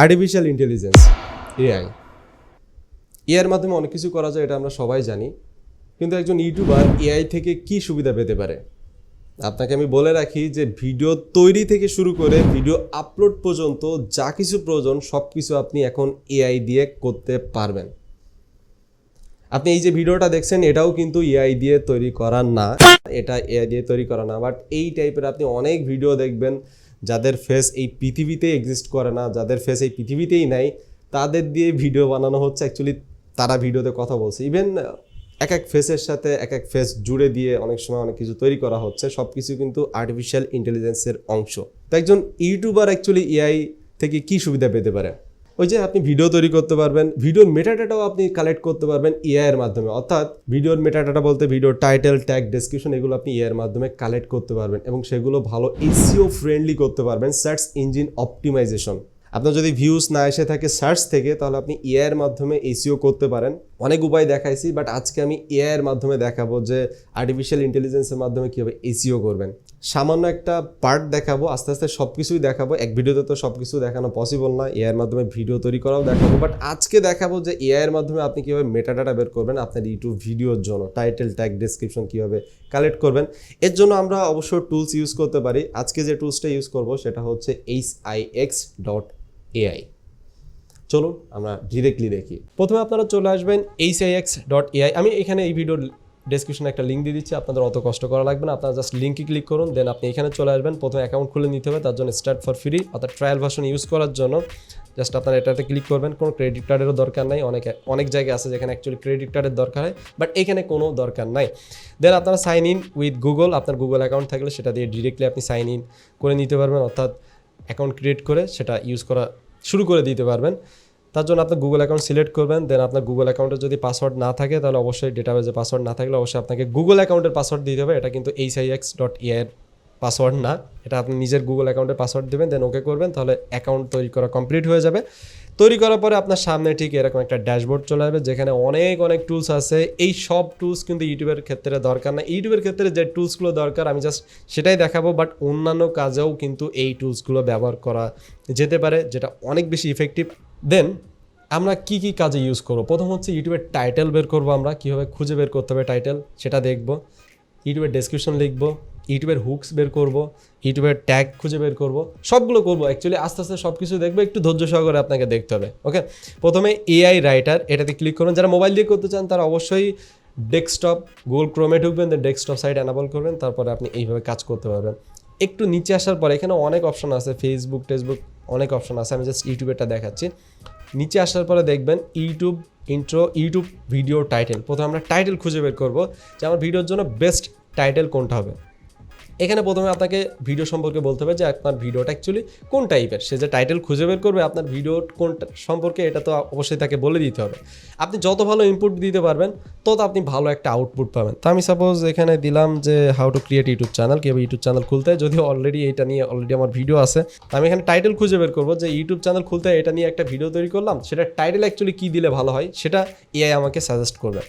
Artificial intelligence AI এর মাধ্যমে অনেক কিছু করা যায়, এটা আমরা সবাই জানি। কিন্তু একজন ইউটিউবার এআই থেকে কি সুবিধা পেতে পারে? আপনাকে আমি বলে রাখি যে ভিডিও তৈরি থেকে শুরু করে ভিডিও আপলোড পর্যন্ত যা কিছু প্রয়োজন সব কিছু আপনি এখন এআই দিয়ে করতে পারবেন। আপনি এই যে ভিডিওটা দেখছেন এটাও কিন্তু এআই দিয়ে তৈরি করা না, এটা এআই দিয়ে তৈরি করা না। বাট এই টাইপের আপনি অনেক ভিডিও দেখবেন যাদের ফেস এই পৃথিবীতে এক্সিস্ট করে না, যাদের ফেস এই পৃথিবীতেই নাই, তাদের দিয়ে ভিডিও বানানো হচ্ছে। অ্যাকচুয়ালি তারা ভিডিওতে কথা বলছে, ইভেন এক এক ফেসের সাথে এক এক ফেস জুড়ে দিয়ে অনেক সময় অনেক কিছু তৈরি করা হচ্ছে। সব কিছু কিন্তু আর্টিফিশিয়াল ইন্টেলিজেন্সের অংশ। তো একজন ইউটিউবার অ্যাকচুয়ালি এআই থেকে কি সুবিধা পেতে পারে? ওই যে আপনি ভিডিও তৈরি করতে পারবেন, ভিডিওর মেটাডাটাও আপনি কালেক্ট করতে পারবেন এআই এর মাধ্যমে। অর্থাৎ ভিডিওর মেটাডাটা বলতে ভিডিওর টাইটেল, ট্যাগ, ডেসক্রিপশন, এগুলো আপনি এআই এর মাধ্যমে কালেক্ট করতে পারবেন এবং সেগুলো ভালো এসইও ফ্রেন্ডলি করতে পারবেন। Search engine optimisation. আপনার যদি ভিউজ না এসে থাকে সার্চ থেকে, তাহলে আপনি এআই এর মাধ্যমে এসইও করতে পারেন। অনেক উপায় দেখাইছি, বাট আজকে আমি এআই এর মাধ্যমে দেখাবো যে আর্টিফিশিয়াল ইন্টেলিজেন্সের মাধ্যমে কীভাবে এসইও করবেন। সামান্য একটা পার্ট দেখাবো, আস্তে আস্তে সব কিছুই দেখাবো। এক ভিডিওতে তো সব কিছু দেখানো পসিবল না, এআই এর মাধ্যমে ভিডিও তৈরি করাও দেখাবো। বাট আজকে দেখাবো যে এআই এর মাধ্যমে আপনি কীভাবে মেটাডাটা বের করবেন আপনার ইউটিউব ভিডিওর জন্য। টাইটেল, ট্যাগ, ডেসক্রিপশন কীভাবে কালেক্ট করবেন, এর জন্য আমরা অবশ্য টুলস ইউজ করতে পারি। আজকে যে টুলসটা ইউজ করবো সেটা হচ্ছে HIX.AI। চলুন আমরা ডিরেক্টলি দেখি। প্রথমে আপনারা চলে আসবেন HIX.AI। আমি এখানে এই ভিডিওর ডেসক্রিপশনে একটা লিঙ্ক দিয়ে দিচ্ছি, আপনাদের অত কষ্ট করা লাগবে না। আপনারা জাস্ট লিঙ্কে ক্লিক করুন, দেন আপনি এখানে চলে আসবেন। প্রথমে অ্যাকাউন্ট খুলে নিতে হবে, তার জন্য স্টার্ট ফর ফ্রি অর্থাৎ ট্রায়াল ভার্সন ইউজ করার জন্য জাস্ট আপনারা এটাতে ক্লিক করবেন। কোনো ক্রেডিট কার্ডেরও দরকার নাই। অনেক জায়গায় আছে যেখানে অ্যাকচুয়ালি ক্রেডিট কার্ডের দরকার হয়, বাট এখানে কোনো দরকার নাই। দেন আপনারা সাইন ইন উইথ গুগল, আপনার গুগল অ্যাকাউন্ট থাকলে সেটা দিয়ে ডিরেক্টলি আপনি সাইন ইন করে নিতে পারবেন, অর্থাৎ অ্যাকাউন্ট ক্রিয়েট করে সেটা ইউজ করা শুরু করে দিতে পারবেন। তার জন্য আপনার গুগল অ্যাকাউন্ট সিলেক্ট করবেন। দেন আপনার গুগল অ্যাকাউন্টে যদি পাসওয়ার্ড না থাকে, তাহলে অবশ্যই ডেটাবেজে পাসওয়ার্ড না থাকলে অবশ্যই আপনাকে গুগল অ্যাকাউন্টের পাসওয়ার্ড দিতে হবে। এটা কিন্তু HIX.AI এর পাসওয়ার্ড না, এটা আপনি নিজের গুগল অ্যাকাউন্টের পাসওয়ার্ড দেবেন, দেন ওকে করবেন, তাহলে অ্যাকাউন্ট তৈরি করা কমপ্লিট হয়ে যাবে। তৈরি করার পরে আপনার সামনে ঠিক এরকম একটা ড্যাশবোর্ড চলে আসবে, যেখানে অনেক টুলস আছে। এই সব টুলস কিন্তু ইউটিউবের ক্ষেত্রে দরকার না। ইউটিউবের ক্ষেত্রে যে টুলসগুলো দরকার আমি জাস্ট সেটাই দেখাবো, বাট অন্যান্য কাজেও কিন্তু এই টুলসগুলো ব্যবহার করা যেতে পারে, যেটা অনেক বেশি ইফেক্টিভ। দেন আমরা কি কাজে ইউজ করবো? প্রথম হচ্ছে ইউটিউবের টাইটেল বের করবো, আমরা কীভাবে খুঁজে বের করতে হবে টাইটেল সেটা দেখব। ইউটিউবের ডেসক্রিপশন লিখবো, ইউটিউবের হুকস বের করব, ইউটিউবের ট্যাগ খুঁজে বের করব, সবগুলো করবো। অ্যাকচুয়ালি আস্তে আস্তে সব কিছু দেখবো, একটু ধৈর্য সহকারে আপনাকে দেখতে হবে। ওকে, প্রথমে এআই রাইটার, এটাতে ক্লিক করুন। যারা মোবাইল দিয়ে করতে চান তারা অবশ্যই ডেস্কটপ গুগল ক্রোমে ঢুকবেন, দেন ডেস্কটপ সাইট অ্যানাবল করবেন, তারপরে আপনি এইভাবে কাজ করতে পারবেন। একটু নিচে আসার পরে এখানে অনেক অপশন আছে, ফেসবুক, টেসবুক, অনেক অপশন আছে। আমি জাস্ট ইউটিউবেরটা দেখাচ্ছি। নিচে আসার পরে দেখবেন YouTube intro, YouTube video title. প্রথমে আমরা টাইটেল খুঁজে বের করবো যে আমার ভিডিওর জন্য বেস্ট টাইটেল কোনটা হবে। এখানে প্রথমে আপনাকে ভিডিও সম্পর্কে বলতে হবে যে আপনার ভিডিওটা অ্যাকচুয়ালি কোন টাইপের। সে যে টাইটেল খুঁজে বের করবে আপনার ভিডিও কোনটা সম্পর্কে, এটা তো অবশ্যই তাকে বলে দিতে হবে। আপনি যত ভালো ইনপুট দিতে পারবেন তত আপনি ভালো একটা আউটপুট পাবেন। তো আমি সাপোজ এখানে দিলাম যে how to create YouTube channel, কীভাবে ইউটিউব চ্যানেল খুলতে হয়, যদিও অলরেডি এটা নিয়ে আমার ভিডিও আছে। আমি এখানে টাইটেল খুঁজে বের করবো যে ইউটিউব চ্যানেল খুলতে এটা নিয়ে একটা ভিডিও তৈরি করলাম, সেটা টাইটেল অ্যাকচুয়ালি কী দিলে ভালো হয় সেটা এআই আমাকে সাজেস্ট করবে।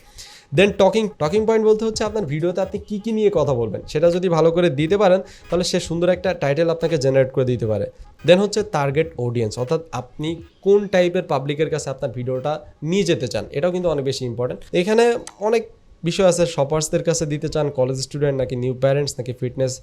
দেন টকিং পয়েন্ট বলতে হচ্ছে আপনার ভিডিওতে আপনি কী নিয়ে কথা বলবেন, সেটা যদি ভালো করে দিতে পারেন তাহলে সে সুন্দর একটা টাইটেল আপনাকে জেনারেট করে দিতে পারে। দেন হচ্ছে টার্গেট অডিয়েন্স, অর্থাৎ আপনি কোন টাইপের পাবলিকের কাছে আপনার ভিডিওটা নিয়ে যেতে চান, এটাও কিন্তু অনেক বেশি ইম্পর্টেন্ট। এখানে অনেক বিষয় আছে, শপার্সদের কাছে দিতে চান, কলেজ স্টুডেন্ট নাকি নিউ প্যারেন্টস নাকি ফিটনেস,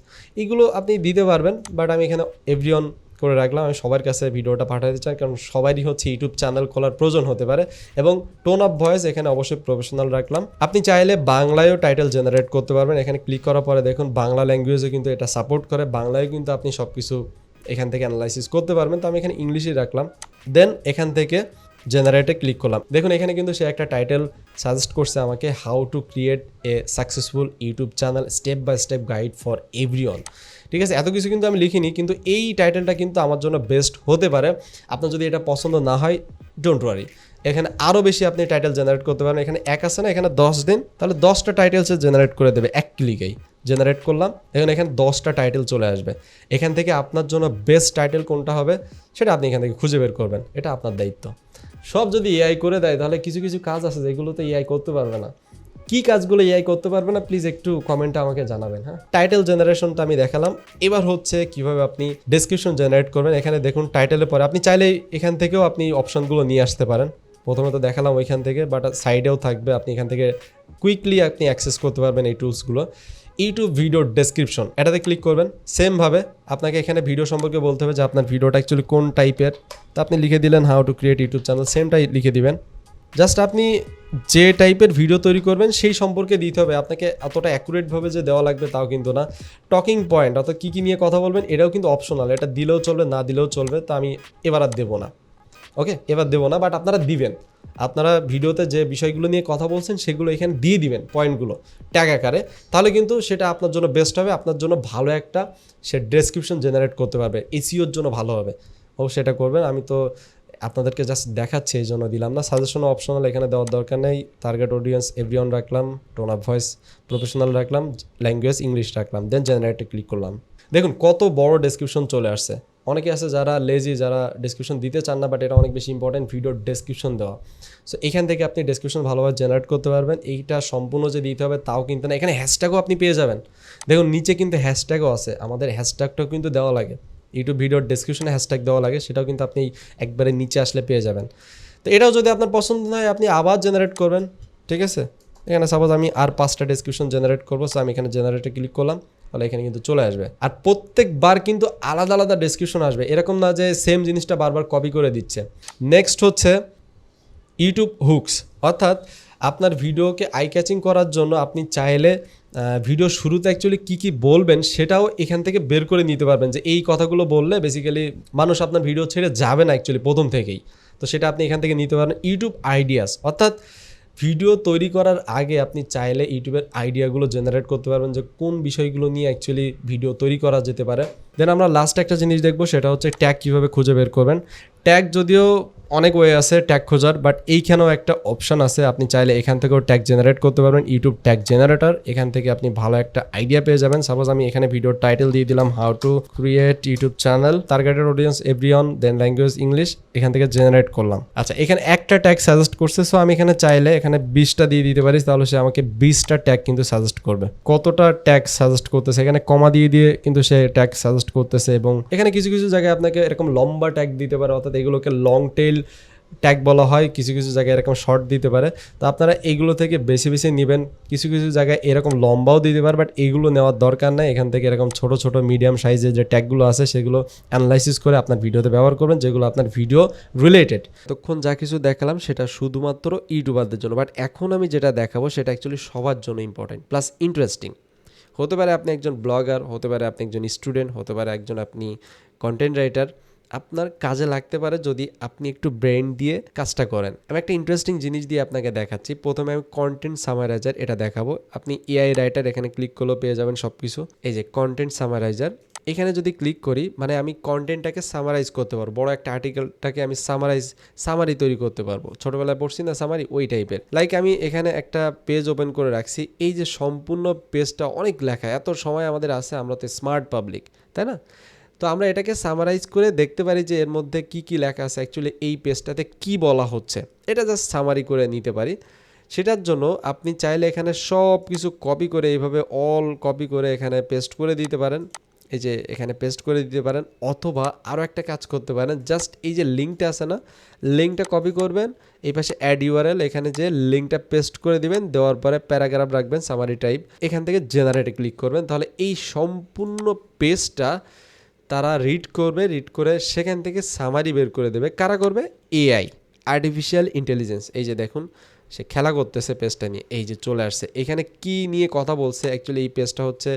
এগুলো আপনি দিতে পারবেন। বাট আমি এখানে এভরিওয়ান করে রাখলাম। আমি সবার কাছে ভিডিওটা পাঠাতে চাই, কারণ সবারই হচ্ছে ইউটিউব চ্যানেল খোলার প্রয়োজন হতে পারে। এবং টোন অফ ভয়েস এখানে অবশ্যই প্রফেশনাল রাখলাম। আপনি চাইলে বাংলায়ও টাইটেল জেনারেট করতে পারবেন। এখানে ক্লিক করার পরে দেখুন বাংলা ল্যাঙ্গুয়েজে কিন্তু এটা সাপোর্ট করে, বাংলায় কিন্তু আপনি সব কিছু এখান থেকে অ্যানালাইসিস করতে পারবেন। তো আমি এখানে ইংলিশই রাখলাম। দেন এখান থেকে জেনারেটে ক্লিক করলাম। দেখুন এখানে কিন্তু সে একটা টাইটেল সাজেস্ট করছে আমাকে, how to create a successful YouTube channel, step by step guide for everyone. ঠিক আছে, এত কিছু কিন্তু আমি লিখিনি, কিন্তু এই টাইটেলটা কিন্তু আমার জন্য বেস্ট হতে পারে। আপনার যদি এটা পছন্দ না হয় ডোন্ট ওয়ারি, এখানে আরও বেশি আপনি টাইটেল জেনারেট করতে পারেন। এখানে এক আছে না, এখানে 10 দিন, তাহলে 10টা টাইটেল সে জেনারেট করে দেবে এক ক্লিকেই। জেনারেট করলাম, এখানে 10টা টাইটেল চলে আসবে। এখান থেকে আপনার জন্য বেস্ট টাইটেল কোনটা হবে সেটা আপনি এখান থেকে খুঁজে বের করবেন, এটা আপনার দায়িত্ব। সব যদি এআই করে দেয় তাহলে কিছু কাজ আছে যেগুলো তো এআই করতে পারবে না। কি কাজগুলো এআই করতে পারবে না প্লিজ একটু কমেন্টে আমাকে জানাবেন। হ্যাঁ, টাইটেল জেনারেশনটা আমি দেখালাম। এবার হচ্ছে কিভাবে আপনি ডেসক্রিপশন জেনারেট করবেন। এখানে দেখুন টাইটেলের পরে আপনি চাইলে এখান থেকেও আপনি অপশনগুলো নিয়ে আসতে পারেন। প্রথমে তো দেখালাম ওইখান থেকে, বাট সাইডেও থাকবে, আপনি এখান থেকে কুইকলি আপনি অ্যাক্সেস করতে পারবেন এই টুলসগুলো। ইউটিউব ভিডিও ডেসক্রিপশন এটাতে ক্লিক করবেন। সেমভাবে আপনাকে এখানে ভিডিও সম্পর্কে বলতে হবে যে আপনার ভিডিওটা অ্যাকচুয়ালি কোন টাইপের। তো আপনি লিখে দিলেন how to create YouTube channel, সেমটাই লিখে দিবেন। জাস্ট আপনি যে টাইপের ভিডিও তৈরি করবেন সেই সম্পর্কে দিতে হবে। আপনাকে এতটা অ্যাকুরেটভাবে যে দেওয়া লাগবে তাও কিন্তু না। টকিং পয়েন্ট অর্থাৎ কী কী নিয়ে কথা বলবেন এটাও কিন্তু অপশনাল, এটা দিলেও চলবে না দিলেও চলবে। তো আমি এবার আর দেবো না, ওকে এবার দেবো না, বাট আপনারা দিবেন। আপনারা ভিডিওতে যে বিষয়গুলো নিয়ে কথা বলছেন সেগুলো এখানে দিয়ে দিবেন পয়েন্টগুলো ট্যাগ আকারে, তাহলে কিন্তু সেটা আপনার জন্য বেস্ট হবে, আপনার জন্য ভালো একটা সে ডেসক্রিপশন জেনারেট করতে পারবে, এসইওর জন্য ভালো হবে। সেটা করবেন। আমি তো আপনাদেরকে জাস্ট দেখাচ্ছি এই জন্য দিলাম না। সাজেশনও অপশনাল, এখানে দেওয়ার দরকার নেই। টার্গেট অডিয়েন্স এভরিওয়ান রাখলাম, টোন অফ ভয়েস প্রফেশনাল রাখলাম, ল্যাঙ্গুয়েজ ইংলিশ রাখলাম, দেন জেনারেটে ক্লিক করলাম। দেখুন কত বড় ডেসক্রিপশন চলে আসছে। অনেকে আছে যারা লেজি, যারা ডেসক্রিপশন দিতে চান না, বাট এটা অনেক বেশি ইম্পর্টেন্ট ভিডিওর ডেসক্রিপশন দেওয়া। সো এখান থেকে আপনি ডেসক্রিপশন ভালোভাবে জেনারেট করতে পারবেন। এইটা সম্পূর্ণ যে দিতে হবে তাও কিন্তু না, এখানে হ্যাশট্যাগও আপনি পেয়ে যাবেন। দেখুন নিচে কিন্তু হ্যাশট্যাগও আছে, আমাদের হ্যাশট্যাগটাও কিন্তু দেওয়া লাগে। ইউটিউব ভিডিওর ডেসক্রিপশনে হ্যাশট্যাগ দেওয়া লাগে, সেটাও কিন্তু আপনি একবারে নিচে আসলে পেয়ে যাবেন। তো এটাও যদি আপনার পছন্দ নয় আপনি আবার জেনারেট করবেন, ঠিক আছে। এখানে সাপোজ আমি আর 5টা ডেসক্রিপশন জেনারেট করবো, সো আমি এখানে জেনারেটে ক্লিক করলাম, তাহলে এখানে কিন্তু চলে আসবে। আর প্রত্যেকবার কিন্তু আলাদা আলাদা ডেসক্রিপশন আসবে, এরকম না যে সেম জিনিসটা বারবার কপি করে দিচ্ছে। নেক্সট হচ্ছে ইউটিউব হুকস, অর্থাৎ আপনার ভিডিওকে আই ক্যাচিং করার জন্য আপনি চাইলে ভিডিও শুরুতে অ্যাকচুয়ালি কী কী বলবেন সেটাও এখান থেকে বের করে নিতে পারবেন, যে এই কথাগুলো বললে বেসিক্যালি মানুষ আপনার ভিডিও ছেড়ে যাবে না অ্যাকচুয়ালি প্রথম থেকেই। তো সেটা আপনি এখান থেকে নিতে পারেন। ইউটিউব আইডিয়াস, অর্থাৎ ভিডিও তৈরি করার আগে আপনি চাইলে ইউটিউবের আইডিয়াগুলো জেনারেট করতে পারবেন, যে কোন বিষয়গুলো নিয়ে অ্যাকচুয়ালি ভিডিও তৈরি করা যেতে পারে। দেন আমরা লাস্ট একটা জিনিস দেখবো, সেটা হচ্ছে ট্যাগ কীভাবে খুঁজে বের করবেন। ট্যাগ যদিও অনেক ওয়ে আছে ট্যাগ খোঁজার, বাট এইখানেও একটা অপশান আছে, আপনি চাইলে এখান থেকেও ট্যাগ জেনারেট করতে পারবেন। ইউটিউব ট্যাগ জেনারেটর, এখান থেকে আপনি ভালো একটা আইডিয়া পেয়ে যাবেন। সাপোজ আমি এখানে ভিডিওর টাইটেল দিয়ে দিলাম how to create YouTube channel, targeted audience everyone, then language English, এখান থেকে জেনারেট করলাম। আচ্ছা এখানে একটা ট্যাগ সাজেস্ট করছে, সো আমি এখানে চাইলে এখানে 20টা দিয়ে দিতে পারি, তাহলে সে আমাকে 20টা ট্যাগ কিন্তু সাজেস্ট করবে। কতটা ট্যাগ সাজেস্ট করতেছে, এখানে কমা দিয়ে দিয়ে কিন্তু সে ট্যাগ সাজেস্ট করতেছে। এবং এখানে কিছু কিছু জায়গায় আপনাকে এরকম লম্বা ট্যাগ দিতে পারে, অর্থাৎ এগুলোকে লং টেইল ট্যাগ বলা হয়, কিছু কিছু জায়গায় এরকম শর্ট দিতে পারে। তো আপনারা এইগুলো থেকে বেশি বেশি নেবেন। কিছু কিছু জায়গায় এরকম লম্বাও দিতে পারে, বাট এইগুলো নেওয়ার দরকার নাই। এখান থেকে এরকম ছোট ছোট মিডিয়াম সাইজের যে ট্যাগগুলো আছে সেগুলো অ্যানালাইসিস করে আপনার ভিডিওতে ব্যবহার করবেন, যেগুলো আপনার ভিডিও রিলেটেড। তখন যা কিছু দেখালাম সেটা শুধুমাত্র ইউটিউবারদের জন্য, বাট এখন আমি যেটা দেখাবো সেটা অ্যাকচুয়ালি সবার জন্য ইম্পর্টেন্ট প্লাস ইন্টারেস্টিং। হতে পারে আপনি একজন ব্লগার, হতে পারে আপনি একজন স্টুডেন্ট, হতে পারে একজন আপনি কন্টেন্ট রাইটার। আপনার কাজে লাগতে পারে যদি আপনি একটু ব্রেন দিয়ে কাজটা করেন। আমি একটা ইন্টারেস্টিং জিনিস দিয়ে আপনাকে দেখাচ্ছি। প্রথমে আমি কন্টেন্ট সামারাইজার এটা দেখাবো। আপনি এআই রাইটার এখানে ক্লিক করলেও পেয়ে যাবেন সব কিছু। এই যে কন্টেন্ট সামারাইজার, এখানে যদি ক্লিক করি মানে আমি কন্টেন্টটাকে সামারাইজ করতে পারবো। বড় একটা আর্টিকেলটাকে আমি সামারি তৈরি করতে পারবো। ছোটোবেলায় পড়ছি না সামারি, ওই টাইপের। লাইক আমি এখানে একটা পেজ ওপেন করে রাখছি, এই যে সম্পূর্ণ পেজটা অনেক লেখা, এত সময় আমাদের আছে, আমরা তো স্মার্ট পাবলিক, তাই না? তো আমরা এটাকে সামারাইজ করে দেখতে পারি যে এর মধ্যে কি কি লেখা আছে, অ্যাকচুয়ালি এই পেজটাতে কি বলা হচ্ছে, এটা জাস্ট সামারি করে নিতে পারি। সেটার জন্য আপনি চাইলে এখানে সব কিছু কপি করে এইভাবে অল কপি করে এখানে পেস্ট করে দিতে পারেন। এই যে এখানে পেস্ট করে দিতে পারেন, অথবা আরও একটা কাজ করতে পারেন, জাস্ট এই যে লিঙ্কটা আছে না, লিঙ্কটা কপি করবেন, এই পাশে অ্যাড ইউআরএল, এখানে যে লিঙ্কটা পেস্ট করে দিবেন, দেওয়ার পরে প্যারাগ্রাফ রাখবেন সামারি টাইপ, এখান থেকে জেনারেটে ক্লিক করবেন। তাহলে এই সম্পূর্ণ পেজটা তারা রিড করে সেখান থেকে সামারি বের করে দেবে। কারা করবে? AI, artificial intelligence. এই যে দেখুন সে খেলা করতেছে পেজটা নিয়ে, এই যে চলে আসছে। এখানে কি নিয়ে কথা বলছে, অ্যাকচুয়ালি এই পেজটা হচ্ছে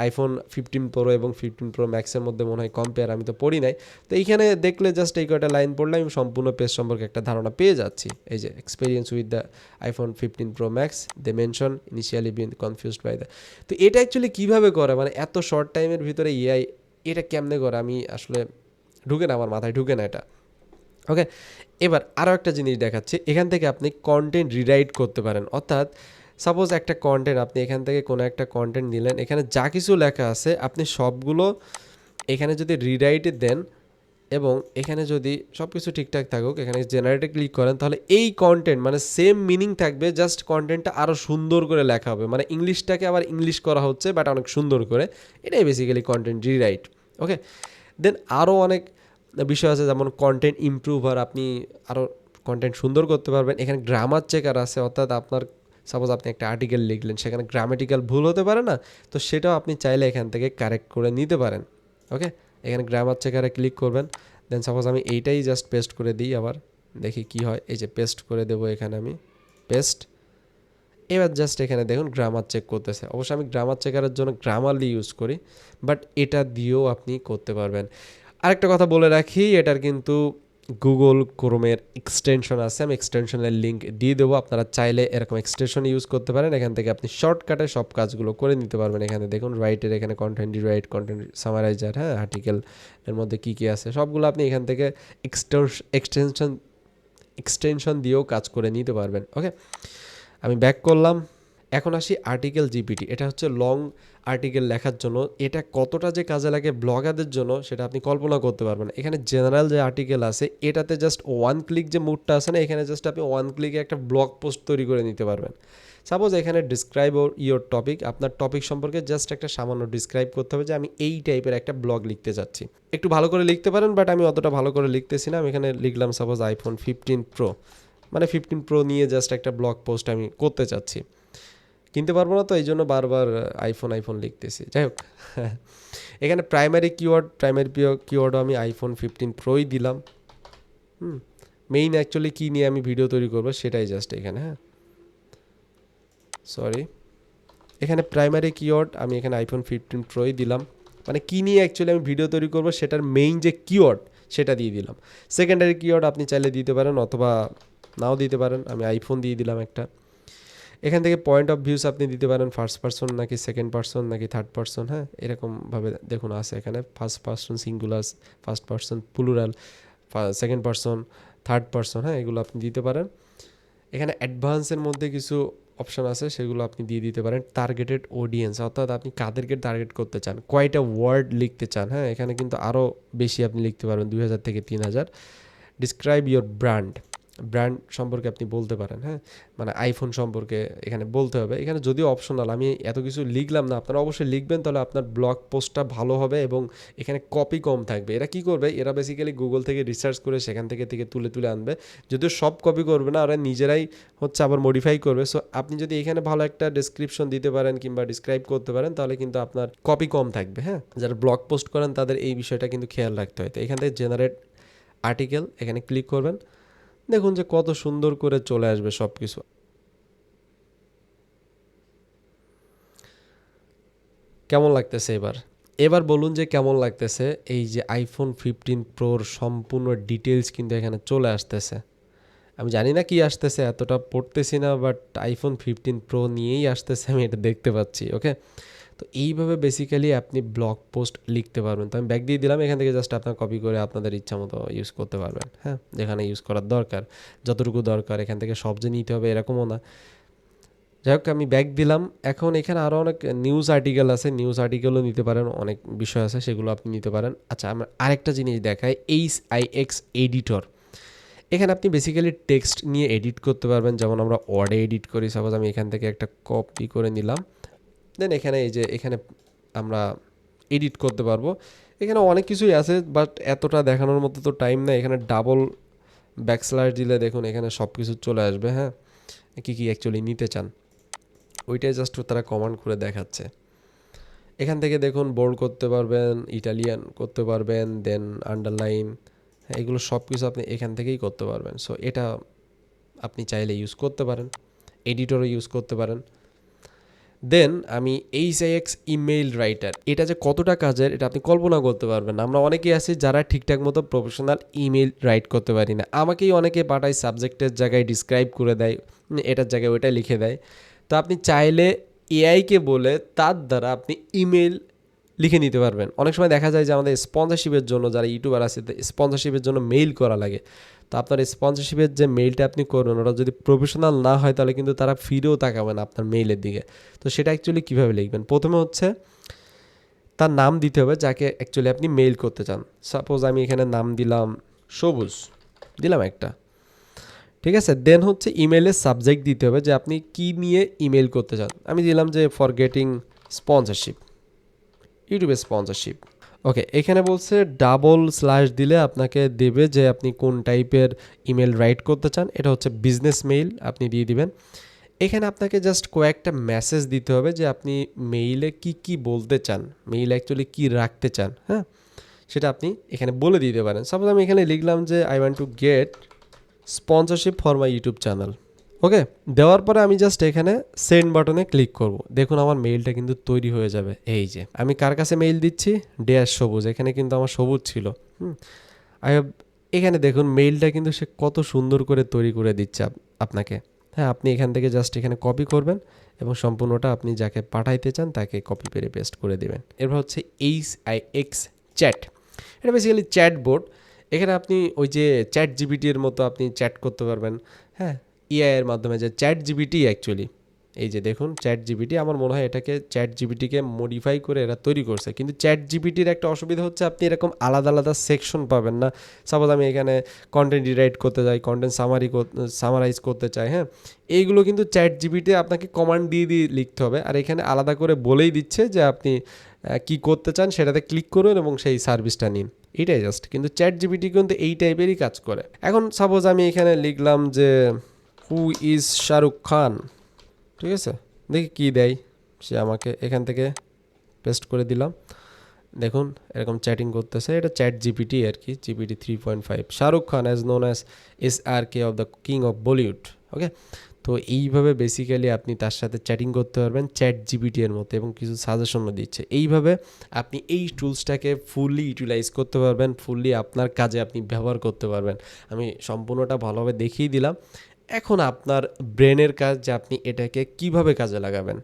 আইফোন 15 প্রো এবং 15 প্রো ম্যাক্সের মধ্যে মনে হয় কম্পেয়ার, আমি তো পড়ি নাই। তো এইখানে দেখলে জাস্ট এই কয়টা লাইন পড়লে আমি সম্পূর্ণ পেজ সম্পর্কে একটা ধারণা পেয়ে যাচ্ছি। এই যে experience with the iPhone 15 Pro Max, they mention initially been confused by the. তো এটা অ্যাকচুয়ালি কীভাবে করে, মানে এত শর্ট টাইমের ভিতরে এআই এটা কেমনে করে, আমি আসলে ঢুকে না, আমার মাথায় ঢুকে না এটা। ওকে, এবার আরও একটা জিনিস দেখাচ্ছি। এখান থেকে আপনি কন্টেন্ট রিরাইট করতে পারেন, অর্থাৎ সাপোজ একটা কন্টেন্ট আপনি এখান থেকে কোনো একটা কন্টেন্ট নিলেন, এখানে যা কিছু লেখা আছে আপনি সবগুলো এখানে যদি রিরাইটে দেন, এবং এখানে যদি সব কিছু ঠিকঠাক থাকুক, এখানে জেনারেটে ক্লিক করেন, তাহলে এই কন্টেন্ট মানে সেম মিনিং থাকবে, জাস্ট কন্টেন্টটা আরও সুন্দর করে লেখা হবে, মানে ইংলিশটাকে আবার ইংলিশ করা হচ্ছে বাট অনেক সুন্দর করে। এটাই বেসিক্যালি কন্টেন্ট রিরাইট। ওকে, দেন আরও অনেক বিষয় আছে, যেমন কন্টেন্ট ইমপ্রুভার, আপনি আরও কন্টেন্ট সুন্দর করতে পারবেন। এখানে গ্রামার চেকার আছে, অর্থাৎ আপনার সাপোজ আপনি একটা আর্টিকেল লিখলেন, সেখানে গ্রামেটিক্যাল ভুল হতে পারে না, তো সেটাও আপনি চাইলে এখান থেকে কারেক্ট করে নিতে পারেন। ওকে, এখানে গ্রামার চেকারে ক্লিক করবেন, দেন সাপোজ আমি এইটাই জাস্ট পেস্ট করে দিই, আবার দেখি কি হয়। এই যে পেস্ট করে দেবো এখানে আমি, পেস্ট। এবার জাস্ট এখানে দেখুন গ্রামার চেক করতেছে। অবশ্যই আমি গ্রামার চেকারের জন্য গ্রামারলি ইউজ করি, বাট এটা দিয়েও আপনি করতে পারবেন। আরেকটা কথা বলে রাখি, এটার কিন্তু গুগল ক্রোমের এক্সটেনশন আছে, আমি এক্সটেনশনের লিঙ্ক দিয়ে দেবো, আপনারা চাইলে এরকম এক্সটেনশন ইউজ করতে পারেন। এখান থেকে আপনি শর্টকাটে সব কাজগুলো করে নিতে পারবেন। এখানে দেখুন রাইটের এখানে কন্টেন্ট রিরাইট, কন্টেন্ট সামারাইজার, হ্যাঁ, আর্টিকেল এর মধ্যে কী কী আছে সবগুলো আপনি এখান থেকে এক্সটেনশন দিয়েও কাজ করে নিতে পারবেন। ওকে, আমি ব্যাক করলাম। এখন আসি আর্টিকেল জিপিটি। এটা হচ্ছে লং আর্টিকেল লেখার জন্য। এটা কতটা যে কাজে লাগে ব্লগারদের জন্য সেটা আপনি কল্পনা করতে পারবেন। এখানে জেনারেল যে আর্টিকেল আছে, এটাতে জাস্ট ওয়ান ক্লিক যে মুডটা আছে না, এখানে জাস্ট আপনি ওয়ান ক্লিকে একটা ব্লগ পোস্ট তৈরি করে নিতে পারবেন। সাপোজ এখানে ডিসক্রাইব ইওর টপিক, আপনার টপিক সম্পর্কে জাস্ট একটা সামান্য ডিসক্রাইব করতে হবে যে আমি এই টাইপের একটা ব্লগ লিখতে চাচ্ছি। একটু ভালো করে লিখতে পারেন, বাট আমি অতটা ভালো করে লিখতেছি না। আমি এখানে লিখলাম সাপোজ আইফোন 15 প্রো, মানে 15 প্রো নিয়ে জাস্ট একটা ব্লগ পোস্ট আমি করতে চাচ্ছি। কিনতে পারবো না, তো এই জন্য বারবার আইফোন লিখতেছি। যাই হোক, এখানে প্রাইমারি কিওয়ার্ডও আমি আইফোন 15 প্রোই দিলাম। মেইন অ্যাকচুয়ালি কী নিয়ে আমি ভিডিও তৈরি করবো সেটাই জাস্ট এখানে, হ্যাঁ, সরি, এখানে প্রাইমারি কিওয়ার্ড আমি এখানে আইফোন 15 প্রোই দিলাম, মানে কী নিয়ে অ্যাকচুয়ালি আমি ভিডিও তৈরি করবো সেটার মেইন যে কিওয়ার্ড সেটা দিয়ে দিলাম। সেকেন্ডারি কিওয়ার্ড আপনি চাইলে দিতে পারেন অথবা নাও দিতে পারেন, আমি আইফোন দিয়ে দিলাম একটা। এখান থেকে পয়েন্ট অফ ভিউস আপনি দিতে পারেন, ফার্স্ট পারসন নাকি সেকেন্ড পারসন নাকি থার্ড পারসন, হ্যাঁ, এরকমভাবে দেখুন আছে এখানে, first person singular, first person plural, second person, third person, হ্যাঁ, এগুলো আপনি দিতে পারেন। এখানে অ্যাডভান্সের মধ্যে কিছু অপশান আছে, সেগুলো আপনি দিয়ে দিতে পারেন। টার্গেটেড অডিয়েন্স, অর্থাৎ আপনি কাদেরকে টার্গেট করতে চান, কয়টা ওয়ার্ড লিখতে চান, হ্যাঁ, এখানে কিন্তু আরও বেশি আপনি লিখতে পারবেন, 2000 থেকে 3000। ডিসক্রাইব ইয়োর ব্র্যান্ড সম্পর্কে আপনি বলতে পারেন, হ্যাঁ, মানে আইফোন সম্পর্কে এখানে বলতে হবে। এখানে যদিও অপশনাল, আমি এত কিছু লিখলাম না, আপনারা অবশ্যই লিখবেন, তাহলে আপনার ব্লগ পোস্টটা ভালো হবে এবং এখানে কপি কম থাকবে। এরা কি করবে, এরা বেসিক্যালি গুগল থেকে রিসার্চ করে সেখান থেকে তুলে আনবে, যদিও সব কপি করবে না, ওরা নিজেরাই হচ্ছে আবার মডিফাই করবে। সো আপনি যদি এখানে ভালো একটা ডেসক্রিপশন দিতে পারেন কিংবা ডিসক্রাইব করতে পারেন, তাহলে কিন্তু আপনার কপি কম থাকবে। হ্যাঁ, যারা ব্লগ পোস্ট করেন তাদের এই বিষয়টা কিন্তু খেয়াল রাখতে হয়। তো এখান থেকে জেনারেট আর্টিকেল এখানে ক্লিক করবেন, দেখুন যে কত সুন্দর করে চলে আসবে সব কিছু। কেমন লাগতেছে এবার বলুন যে কেমন লাগতেছে। এই যে আইফোন 15 প্রোর সম্পূর্ণ ডিটেলস কিন্তু এখানে চলে আসতেছে। আমি জানি না কি আসতেছে, এতটা পড়তেছি না, বাট আইফোন 15 প্রো নিয়েই আসতেছে, আমি এটা দেখতে পাচ্ছি। ওকে, তো এইভাবে বেসিক্যালি আপনি ব্লগ পোস্ট লিখতে পারবেন। তো আমি ব্যাক দিয়ে দিলাম, এখান থেকে জাস্ট আপনার কপি করে আপনাদের ইচ্ছা মতো ইউজ করতে পারবেন, হ্যাঁ, যেখানে ইউজ করার দরকার, যতটুকু দরকার। এখান থেকে সব যে নিতে হবে এরকমও না। যাই হোক, আমি ব্যাক দিলাম। এখন এখানে আরও অনেক নিউজ আর্টিকেল আছে, নিউজ আর্টিকেলও নিতে পারেন, অনেক বিষয় আছে সেগুলো আপনি নিতে পারেন। আচ্ছা, আমরা আরেকটা জিনিস দেখাই, HIX এডিটর। এখানে আপনি বেসিক্যালি টেক্সট নিয়ে এডিট করতে পারবেন, যেমন আমরা ওয়ার্ডে এডিট করি। সাপোজ আমি এখান থেকে একটা কপি করে নিলাম, দেন এখানে এই যে এখানে আমরা এডিট করতে পারবো। এখানে অনেক কিছুই আছে, বাট এতটা দেখানোর মতো তো টাইম নেই। এখানে ডাবল ব্যাকস্ল্যাশ দিলে দেখুন এখানে সব কিছু চলে আসবে, হ্যাঁ, কী কী অ্যাকচুয়ালি নিতে চান ওইটাই জাস্ট তারা কমান্ড করে দেখাচ্ছে। এখান থেকে দেখুন বোল্ড করতে পারবেন, ইটালিয়ান করতে পারবেন, দেন আন্ডারলাইন, এগুলো সব কিছু আপনি এখান থেকেই করতে পারবেন। সো এটা আপনি চাইলে ইউজ করতে পারেন, এডিটরও ইউজ করতে পারেন। দেন আমি HIX ইমেইল রাইটার, এটা যে কতটা কাজের এটা আপনি কল্পনা করতে পারবেন না। আমরা অনেকেই আছি যারা ঠিকঠাক মতো প্রফেশনাল ইমেইল রাইট করতে পারি না। আমাকেই অনেকে পাঠায়, সাবজেক্টের জায়গায় ডিসক্রাইব করে দেয়, এটার জায়গায় ওইটা লিখে দেয়। তো আপনি চাইলে এআইকে বলে তার দ্বারা আপনি ইমেল লিখে নিতে পারবেন। অনেক সময় দেখা যায় যে আমাদের স্পন্সরশিপের জন্য যারা ইউটিউবার আছে, স্পন্সরশিপের জন্য মেইল করা লাগে। তো আপনার স্পন্সরশিপের যে মেইলটা আপনি করবেন, ওটা যদি প্রফেশনাল না হয় তাহলে কিন্তু তারা ফিরেও তাকাবে না আপনার মেইলের দিকে। তো সেটা অ্যাকচুয়ালি কীভাবে লিখবেন, প্রথমে হচ্ছে তার নাম দিতে হবে যাকে অ্যাকচুয়ালি আপনি মেইল করতে চান। সাপোজ আমি এখানে নাম দিলাম সবুজ, দিলাম একটা, ঠিক আছে। দেন হচ্ছে ইমেলের সাবজেক্ট দিতে হবে যে আপনি কি নিয়ে ইমেল করতে চান। আমি দিলাম যে ফর গেটিং স্পন্সরশিপ, ইউটিউবের স্পন্সরশিপ। ওকে, এখানে বলছে ডাবল স্ল্যাশ দিলে আপনাকে দেবে যে আপনি কোন টাইপের ইমেল রাইট করতে চান। এটা হচ্ছে বিজনেস মেইল, আপনি দিয়ে দিবেন। এখানে আপনাকে জাস্ট কয়েকটা মেসেজ দিতে হবে যে আপনি মেইলে কি কি বলতে চান, মেইলে অ্যাকচুয়ালি কি রাখতে চান, হ্যাঁ, সেটা আপনি এখানে বলে দিতে পারেন। সাপোজ আমি এখানে লিখলাম যে I want to get sponsorship for my YouTube channel. Okay, দেওয়ার পরে আমি জাস্ট এখানে সেন্ড বাটনে ক্লিক করব। দেখুন আমার মেইলটা কিন্তু তৈরি হয়ে যাবে। এই যে আমি কার কাছে মেইল দিচ্ছি, ড্যাশ সবুজ, এখানে কিন্তু আমার সবুজ ছিল। আই হ্যাভ, এখানে দেখুন মেইলটা কিন্তু সে কত সুন্দর করে তৈরি করে দিচ্ছে আপনাকে। হ্যাঁ, আপনি এখান থেকে জাস্ট এখানে কপি করবেন এবং সম্পূর্ণটা আপনি যাকে পাঠাইতে চান তাকে কপি করে পেস্ট করে দেবেন। এরপর হচ্ছে HIX চ্যাট, এটা বেসিক্যালি চ্যাট বোর্ড। এখানে আপনি ওই যে চ্যাট জিপিটির মতো আপনি চ্যাট করতে পারবেন, হ্যাঁ, এআই এর মাধ্যমে। যে চ্যাট জিপিটি অ্যাকচুয়ালি, এই যে দেখুন চ্যাট জিপিটি, আমার মনে হয় এটাকে চ্যাট জিপিটিকে মডিফাই করে এরা তৈরি করছে। কিন্তু চ্যাট জিপিটির একটা অসুবিধা হচ্ছে আপনি এরকম আলাদা আলাদা সেকশন পাবেন না। সাপোজ আমি এখানে কন্টেন্ট রিরাইট করতে চাই, কন্টেন্ট সামারাইজ করতে চাই, হ্যাঁ, এইগুলো কিন্তু চ্যাট জিপিটি আপনাকে কমান্ড দিয়ে দিয়ে লিখতে হবে। আর এখানে আলাদা করে বলেই দিচ্ছে যে আপনি কি করতে চান, সেটাতে ক্লিক করুন এবং সেই সার্ভিসটা নিন, এটাই জাস্ট। কিন্তু চ্যাট জিপিটি কিন্তু এই টাইপেরই কাজ করে। এখন সাপোজ আমি এখানে লিখলাম যে হু ইজ শাহরুখ খান, ঠিক আছে, দেখি কী দেয় সে আমাকে। এখান থেকে পেস্ট করে দিলাম, দেখুন এরকম চ্যাটিং করতেছে। এটা চ্যাট জিপিটি আর কি, GPT 3.5। Shahrukh Khan as known as SRK of the king of Bollywood. Okay, তো এইভাবে বেসিক্যালি আপনি তার সাথে চ্যাটিং করতে পারবেন চ্যাট জিপিটি এর মতো, এবং কিছু সাজেশনও দিচ্ছে। এইভাবে আপনি এই টুলসটাকে ফুললি ইউটিলাইজ করতে পারবেন, ফুললি আপনার কাজে আপনি ব্যবহার করতে পারবেন। আমি সম্পূর্ণটা ভালোভাবে দেখিয়ে দিলাম। এখন আপনার ব্রেনের কাজ যে আপনি এটাকে কিভাবে কাজে লাগাবেন।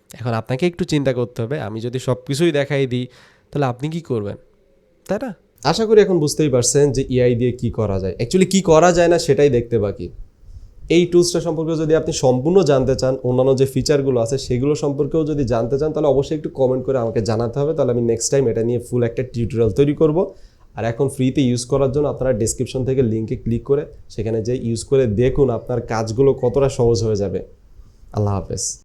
এখন আপনাকে একটু চিন্তা করতে হবে। আমি যদি সব কিছুই দেখাই দিই তাহলে আপনি কি করবেন, তাই না? আশা করি এখন বুঝতেই পারছেন যে এআই দিয়ে কি করা যায়, অ্যাকচুয়ালি কি করা যায় না সেটাই দেখতে বাকি। এই টুলসটা সম্পর্কে যদি আপনি সম্পূর্ণ জানতে চান, অন্যান্য যে ফিচারগুলো আছে সেগুলো সম্পর্কেও যদি জানতে চান, তাহলে অবশ্যই একটু কমেন্ট করে আমাকে জানাতে হবে। তাহলে আমি নেক্সট টাইম এটা নিয়ে ফুল একটা টিউটোরিয়াল তৈরি করব। আর এখন ফ্রিতে ইউজ করার জন্য আপনারা ডেসক্রিপশন থেকে লিঙ্কে ক্লিক করে সেখানে যে ইউজ করে দেখুন আপনার কাজগুলো কতটা সহজ হয়ে যাবে। আল্লাহ হাফেজ।